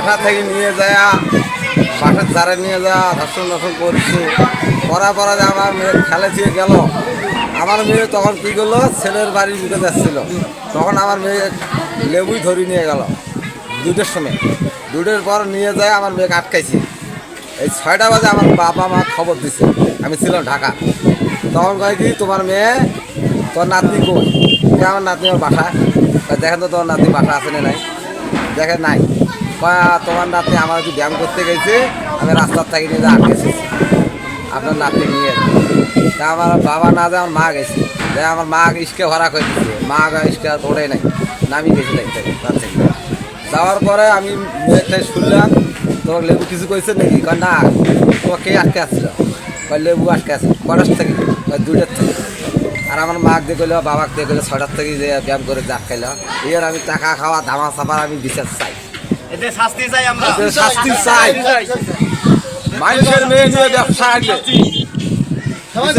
বাসা থেকে নিয়ে যায়, বাসার ধারে নিয়ে যা ধর্ষণ করছে, করা যে আমার মেয়ে খেলে দিয়ে গেল। আমার মেয়ে তখন কী করলো, ছেলের বাড়ির দিকে যাচ্ছিল, তখন আমার মেয়ে লেবুই ধরে নিয়ে গেল 2টের সময়। 2টের পর নিয়ে যায় আমার মেয়েকে আটকাইছি। এই 6টা বাজে আমার বাবা মা খবর দিছে, আমি ছিলাম ঢাকা। তখন কয় কি, তোমার মেয়ে, তোর নাতনি কই? আমার নাতনি আমার বাসা। দেখেন তো তোমার নাতনি বাসা আছে না নাই? দেখেন নাই। তোমার নাতনি আমার যদি ব্যায়াম করতে গেছে, আমি রাস্তার থেকে নিয়ে যা আটকেছি, আপনার নাতনি নিয়ে। তা আমার বাবা না যায়, আমার মা গেছে। আমার মা ইস্কে ভরা করে দিচ্ছে, মা ইস্কে আর ধরে নাই, নামি গেছি তার থেকে। যাওয়ার পরে আমি মেয়েটাই শুনলাম, তোমার লেবু কিছু কইছে নাকি? কয় না। তোমার কে আটকে আসছিল? কয় লেবু আটকে আছে। কটার থেকে? কয় 2টার থেকে। আর আমার মাকে দিয়ে গেলো, বাবাকে দিয়ে গেলো 6টার থেকে যে ব্যায়াম করে যা খাইলো। এর আমি টাকা খাওয়া ধামা চাপার আমি বিচার চাই, শাস্তি চাই আমরা, শাস্তি চাই। মানুষের মেয়ে নিয়ে ব্যবসা আসবে, সবাই